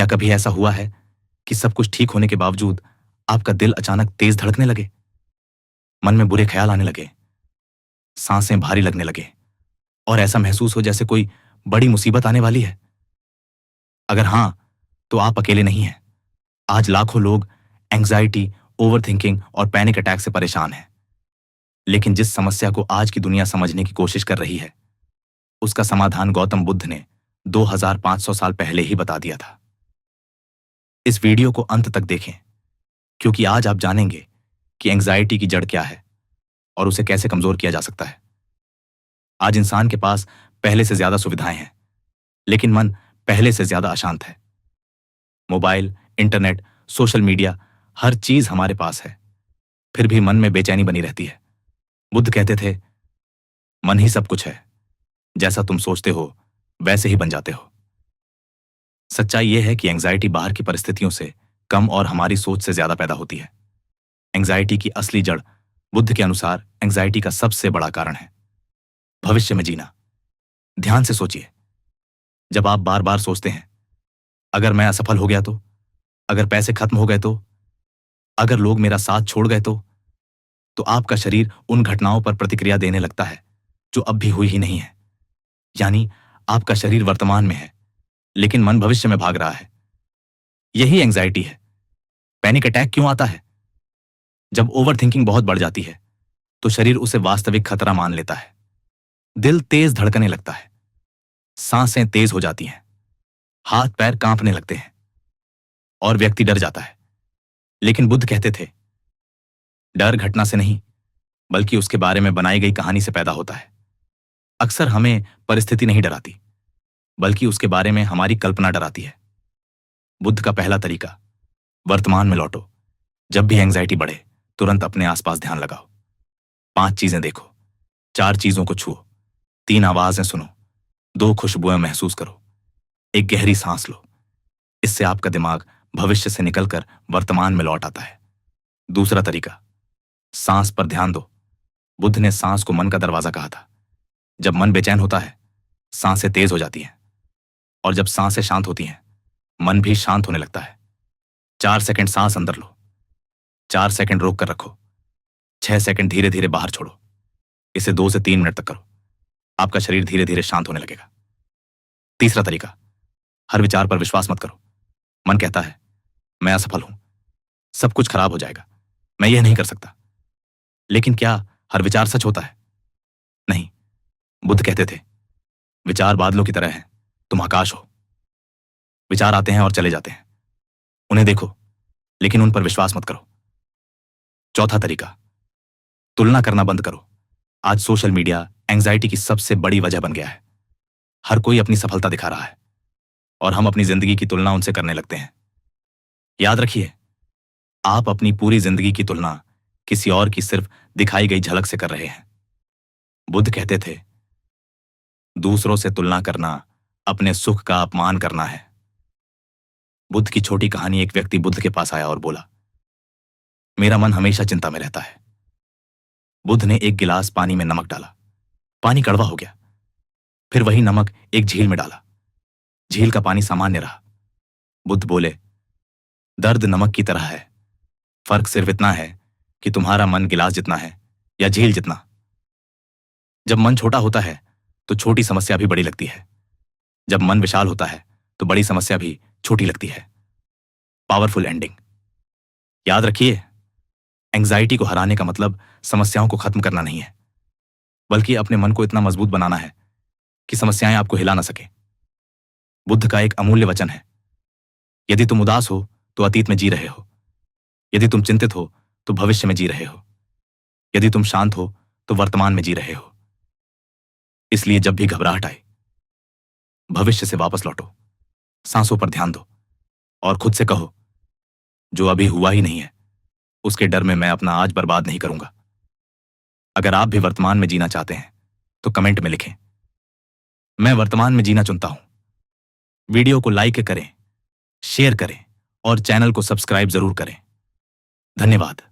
क्या कभी ऐसा हुआ है कि सब कुछ ठीक होने के बावजूद आपका दिल अचानक तेज धड़कने लगे, मन में बुरे ख्याल आने लगे, सांसें भारी लगने लगे और ऐसा महसूस हो जैसे कोई बड़ी मुसीबत आने वाली है? अगर हां, तो आप अकेले नहीं हैं। आज लाखों लोग एंग्जाइटी, ओवरथिंकिंग और पैनिक अटैक से परेशान हैं। लेकिन जिस समस्या को आज की दुनिया समझने की कोशिश कर रही है, उसका समाधान गौतम बुद्ध ने 2500 साल पहले ही बता दिया था। इस वीडियो को अंत तक देखें, क्योंकि आज आप जानेंगे कि एंग्जाइटी की जड़ क्या है और उसे कैसे कमजोर किया जा सकता है। आज इंसान के पास पहले से ज्यादा सुविधाएं हैं, लेकिन मन पहले से ज्यादा अशांत है। मोबाइल, इंटरनेट, सोशल मीडिया, हर चीज हमारे पास है, फिर भी मन में बेचैनी बनी रहती है। बुद्ध कहते थे, मन ही सब कुछ है, जैसा तुम सोचते हो वैसे ही बन जाते हो। सच्चाई यह है कि एंग्जाइटी बाहर की परिस्थितियों से कम और हमारी सोच से ज्यादा पैदा होती है। एंग्जाइटी की असली जड़ बुद्ध के अनुसार एंग्जाइटी का सबसे बड़ा कारण है भविष्य में जीना। ध्यान से सोचिए, जब आप बार बार सोचते हैं, अगर मैं असफल हो गया तो, अगर पैसे खत्म हो गए तो, अगर लोग मेरा साथ छोड़ गए तो आपका शरीर उन घटनाओं पर प्रतिक्रिया देने लगता है जो अब भी हुई ही नहीं है। यानी आपका शरीर वर्तमान में है, लेकिन मन भविष्य में भाग रहा है। यही एंग्जाइटी है। पैनिक अटैक क्यों आता है? जब ओवरथिंकिंग बहुत बढ़ जाती है तो शरीर उसे वास्तविक खतरा मान लेता है। दिल तेज धड़कने लगता है, सांसें तेज हो जाती हैं, हाथ पैर कांपने लगते हैं और व्यक्ति डर जाता है। लेकिन बुद्ध कहते थे, डर घटना से नहीं, बल्कि उसके बारे में बनाई गई कहानी से पैदा होता है। अक्सर हमें परिस्थिति नहीं डराती, बल्कि उसके बारे में हमारी कल्पना डराती है। बुद्ध का पहला तरीका, वर्तमान में लौटो। जब भी एंग्जाइटी बढ़े, तुरंत अपने आसपास ध्यान लगाओ। 5 चीजें देखो, 4 चीजों को छुओ, 3 आवाजें सुनो, 2 खुशबुएं महसूस करो, एक गहरी सांस लो। इससे आपका दिमाग भविष्य से निकलकर वर्तमान में लौट आता है। दूसरा तरीका, सांस पर ध्यान दो। बुद्ध ने सांस को मन का दरवाजा कहा था। जब मन बेचैन होता है, सांसें तेज हो जाती हैं, और जब सांसें शांत होती हैं, मन भी शांत होने लगता है। 4 सेकंड सांस अंदर लो, 4 सेकंड रोक कर रखो, 6 सेकंड धीरे धीरे बाहर छोड़ो। इसे 2 से 3 मिनट तक करो। आपका शरीर धीरे धीरे शांत होने लगेगा। तीसरा तरीका, हर विचार पर विश्वास मत करो। मन कहता है, मैं असफल हूं, सब कुछ खराब हो जाएगा, मैं यह नहीं कर सकता। लेकिन क्या हर विचार सच होता है? नहीं। बुद्ध कहते थे, विचार बादलों की तरह हैं, तुम आकाश हो। विचार आते हैं और चले जाते हैं, उन्हें देखो, लेकिन उन पर विश्वास मत करो। चौथा तरीका, तुलना करना बंद करो। आज सोशल मीडिया एंग्जाइटी की सबसे बड़ी वजह बन गया है। हर कोई अपनी सफलता दिखा रहा है और हम अपनी जिंदगी की तुलना उनसे करने लगते हैं। याद रखिए, आप अपनी पूरी जिंदगी की तुलना किसी और की सिर्फ दिखाई गई झलक से कर रहे हैं। बुद्ध कहते थे, दूसरों से तुलना करना अपने सुख का अपमान करना है। बुद्ध की छोटी कहानी, एक व्यक्ति बुद्ध के पास आया और बोला, मेरा मन हमेशा चिंता में रहता है। बुद्ध ने एक गिलास पानी में नमक डाला, पानी कड़वा हो गया। फिर वही नमक एक झील में डाला, झील का पानी सामान्य रहा। बुद्ध बोले, दर्द नमक की तरह है, फर्क सिर्फ इतना है कि तुम्हारा मन गिलास जितना है या झील जितना। जब मन छोटा होता है तो छोटी समस्या भी बड़ी लगती है। जब मन विशाल होता है तो बड़ी समस्या भी छोटी लगती है। Powerful ending. याद रखिए, एंग्जाइटी को हराने का मतलब समस्याओं को खत्म करना नहीं है, बल्कि अपने मन को इतना मजबूत बनाना है कि समस्याएं आपको हिला ना सके। बुद्ध का एक अमूल्य वचन है, यदि तुम उदास हो तो अतीत में जी रहे हो, यदि तुम चिंतित हो तो भविष्य में जी रहे हो, यदि तुम शांत हो तो वर्तमान में जी रहे हो। इसलिए जब भी घबराहट आए, भविष्य से वापस लौटो, सांसों पर ध्यान दो और खुद से कहो, जो अभी हुआ ही नहीं है उसके डर में मैं अपना आज बर्बाद नहीं करूंगा। अगर आप भी वर्तमान में जीना चाहते हैं तो कमेंट में लिखें, मैं वर्तमान में जीना चुनता हूं। वीडियो को लाइक करें, शेयर करें और चैनल को सब्सक्राइब जरूर करें। धन्यवाद।